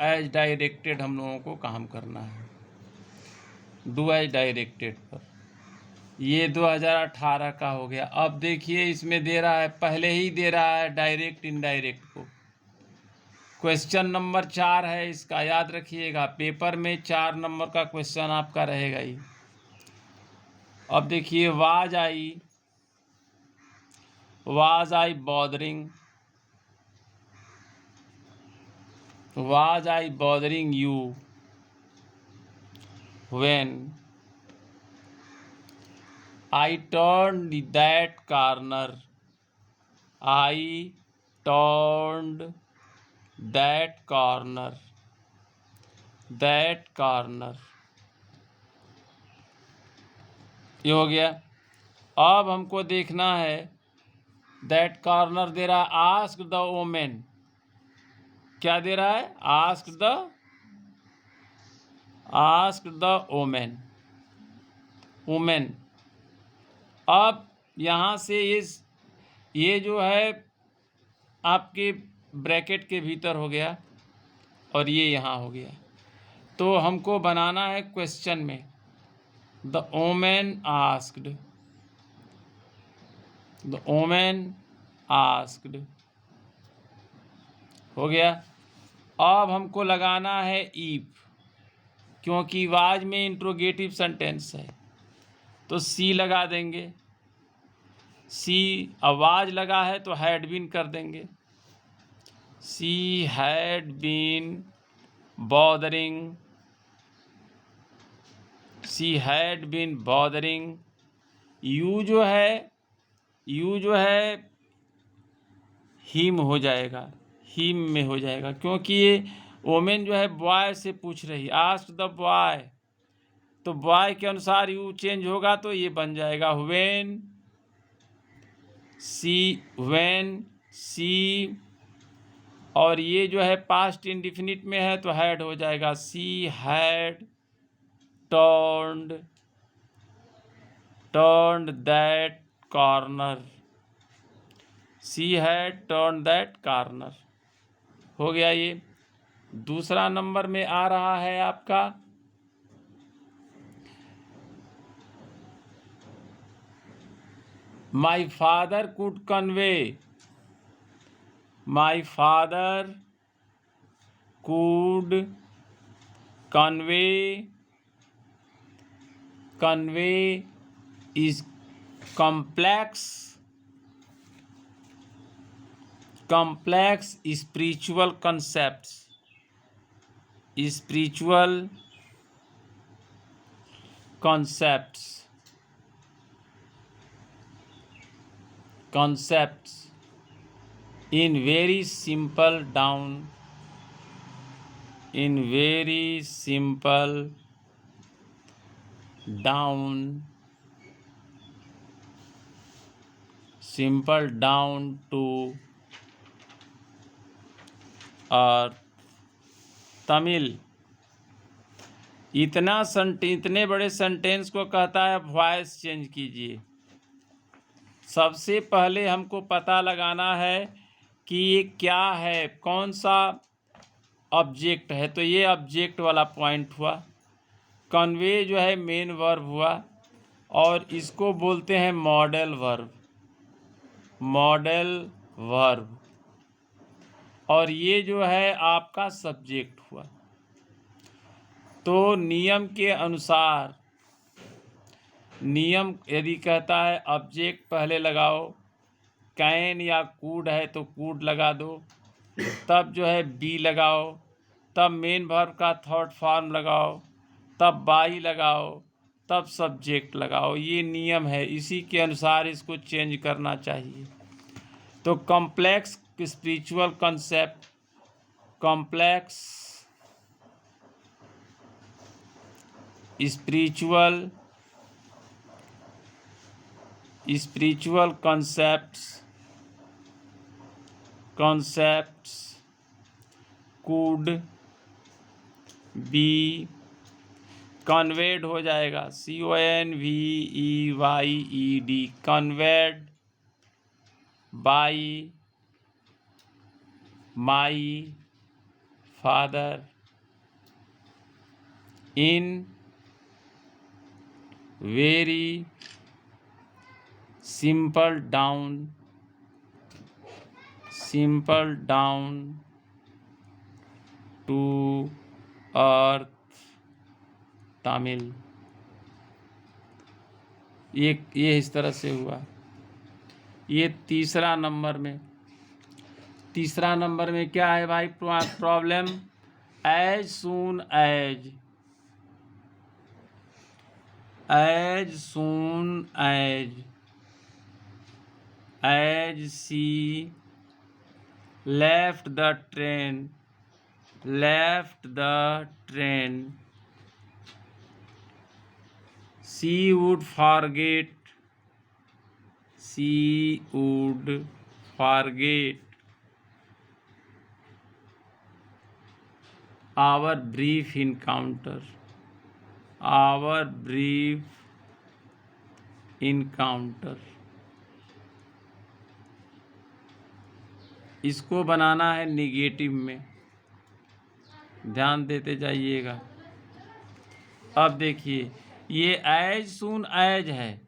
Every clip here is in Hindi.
एज डायरेक्टेड हम लोगों को काम करना है, डू एज डायरेक्टेड पर। ये 2018 का हो गया। अब देखिए इसमें दे रहा है, पहले ही दे रहा है डायरेक्ट इनडायरेक्ट को। क्वेश्चन नंबर 4 है इसका, याद रखिएगा, पेपर में 4 नंबर का क्वेश्चन आपका रहेगा ही। अब देखिए, was I bothering you when I turned that corner. I turned that corner. That corner. ये हो गया। अब हमको देखना है, दैट कॉर्नर दे रहा है, आस्क द वोमेन। क्या दे रहा है? Ask the women. अब यहाँ से ये जो है आपके ब्रैकेट के भीतर हो गया और ये यहाँ हो गया। तो हमको बनाना है क्वेश्चन में, द वोमेन आस्क्ड हो गया। अब हमको लगाना है इफ, क्योंकि वाज में इंट्रोगेटिव सेंटेंस है तो सी लगा देंगे। सी आवाज लगा है तो हैड बीन कर देंगे। She had been bothering you जो है हिम हो जाएगा, हिम में हो जाएगा, क्योंकि ये वोमेन जो है बॉय से पूछ रही, आस्क द बॉय, तो बॉय के अनुसार यू चेंज होगा तो ये बन जाएगा व्हेन सी, और ये जो है पास्ट इंडिफिनिट में है तो हैड हो जाएगा, she had turned that corner. She had turned that corner हो गया। ये दूसरा नंबर में आ रहा है आपका, my father could convey is complex spiritual concepts in very simple down to earth। Tamil. इतने बड़े सेंटेंस को कहता है वॉइस चेंज कीजिए। सबसे पहले हमको पता लगाना है कि ये क्या है, कौन सा ऑब्जेक्ट है, तो ये ऑब्जेक्ट वाला पॉइंट हुआ। कन्वे जो है मेन वर्ब हुआ और इसको बोलते हैं मॉडल वर्ब, और ये जो है आपका सब्जेक्ट हुआ। तो नियम के अनुसार, नियम यदि कहता है ऑब्जेक्ट पहले लगाओ, कैन या कूड है तो कूड लगा दो, तब जो है बी लगाओ, तब मेन वर्ब का थर्ड फॉर्म लगाओ, तब बाई लगाओ, तब सब्जेक्ट लगाओ। ये नियम है, इसी के अनुसार इसको चेंज करना चाहिए। तो complex spiritual concept, complex spiritual concepts could be conveyed हो जाएगा, conveyed, conveyed by my father, in very simple down to earth Tamil. ये इस तरह से हुआ। ये तीसरा नंबर में क्या है भाई problem? as soon as she left the train, she would forget our brief encounter। इसको बनाना है निगेटिव में, ध्यान देते जाइएगा। अब देखिए ये एज सून एज है,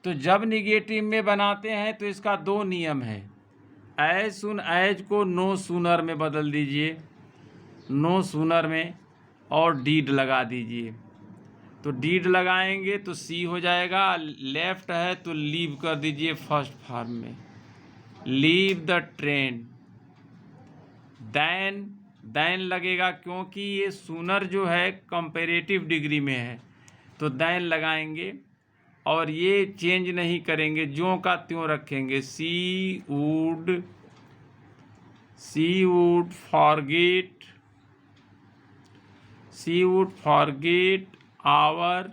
तो जब निगेटिव में बनाते हैं तो इसका दो नियम है। एज सून एज को नो सूनर में बदल दीजिए, नो सूनर में, और डीड लगा दीजिए। तो डीड लगाएंगे तो सी हो जाएगा, लेफ्ट है तो लीव कर दीजिए फर्स्ट फॉर्म में, लीव द ट्रेन। देन लगेगा क्योंकि ये सूनर जो है कंपैरेटिव डिग्री में है, तो देन लगाएंगे और ये चेंज नहीं करेंगे, ज्यों का त्यों रखेंगे। She would forget our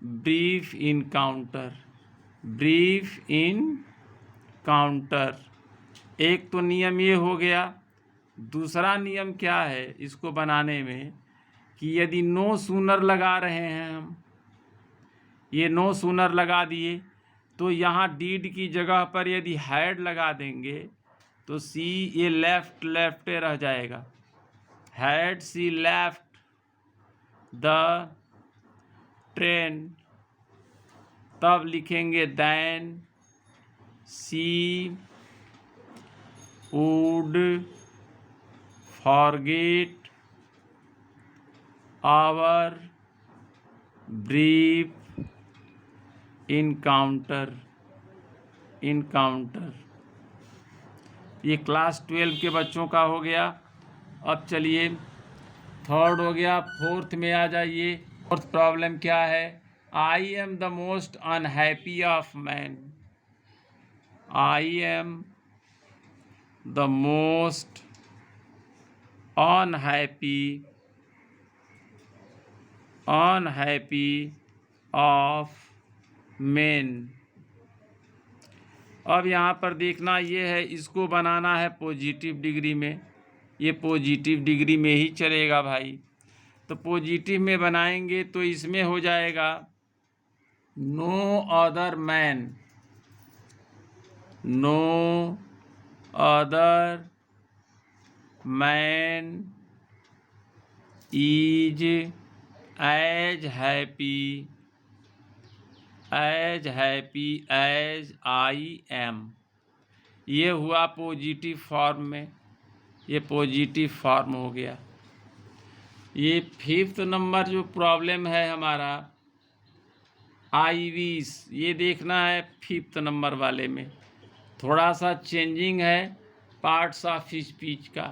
brief encounter. एक तो नियम ये हो गया। दूसरा नियम क्या है इसको बनाने में कि यदि नो सूनर लगा रहे हैं हम, ये नो सूनर लगा दिए, तो यहाँ डीड की जगह पर यदि हैड लगा देंगे तो सी ये लेफ्ट रह जाएगा। Had she left the train, तब लिखेंगे then she would forget our brief encounter. ये क्लास 12 के बच्चों का हो गया। अब चलिए थर्ड हो गया, फोर्थ में आ जाइए। फोर्थ प्रॉब्लम क्या है? I am the most unhappy of man. I am the most unhappy of main. अब यहाँ पर देखना ये है, इसको बनाना है पॉजिटिव डिग्री में। ये पॉजिटिव डिग्री में ही चलेगा भाई। तो पॉजिटिव में बनाएंगे तो इसमें हो जाएगा no other man is as happy as I am. ये हुआ पॉजिटिव फॉर्म में, ये पॉजिटिव फॉर्म हो गया। ये फिफ्थ नंबर जो प्रॉब्लम है हमारा आई विश, ये देखना है फिफ्थ नंबर वाले में। थोड़ा सा चेंजिंग है पार्ट्स ऑफ स्पीच का।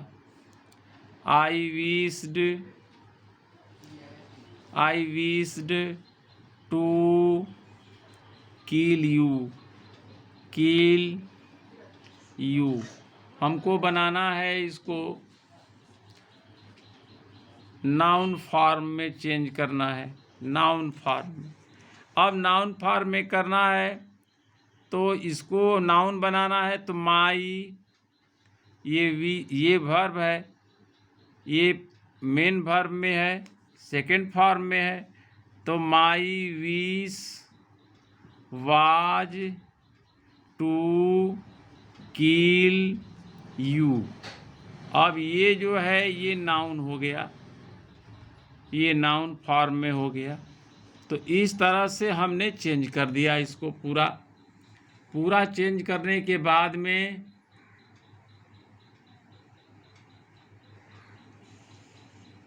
I wished to kill you. हमको बनाना है इसको नाउन फॉर्म में चेंज करना है, नाउन फॉर्म में। अब नाउन फॉर्म में करना है तो इसको नाउन बनाना है तो माई, ये वर्ब है, ये मेन वर्ब में है, सेकंड फॉर्म में है, तो my wish was to kill you. अब ये जो है ये नाउन हो गया, ये नाउन फॉर्म में हो गया। तो इस तरह से हमने चेंज कर दिया इसको पूरा। पूरा चेंज करने के बाद में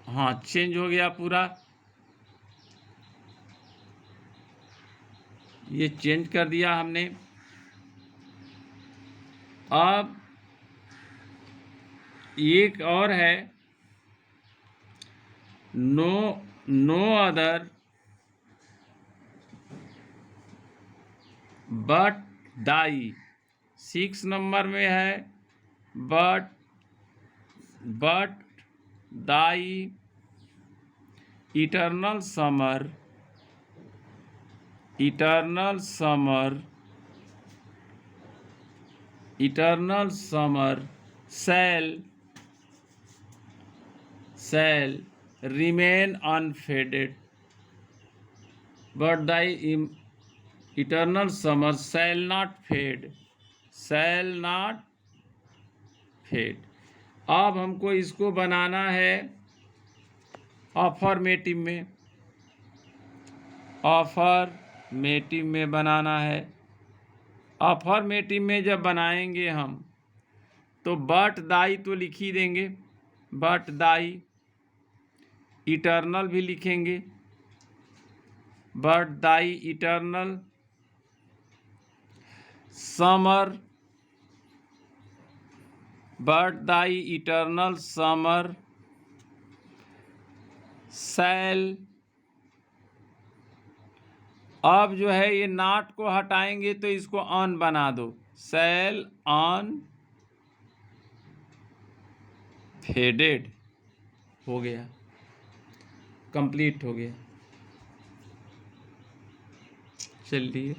हाँ चेंज हो गया पूरा। ये चेंज कर दिया हमने। अब एक और है, no other but thy. 6 number में है but thy eternal summer shall remain unfaded, but thy eternal summer shall not fade। अब हमको इसको बनाना है अफर्मेटिव में बनाना है। अफर्मेटिव में जब बनाएंगे हम तो बट दाई तो लिख ही देंगे, बट दाई। इटर्नल भी लिखेंगे, but thy eternal summer, but thy eternal summer shall. अब जो है ये नॉट को हटाएंगे तो इसको ऑन बना दो, शैल ऑन फेडेड। हो गया, कंप्लीट हो गया। चलिए।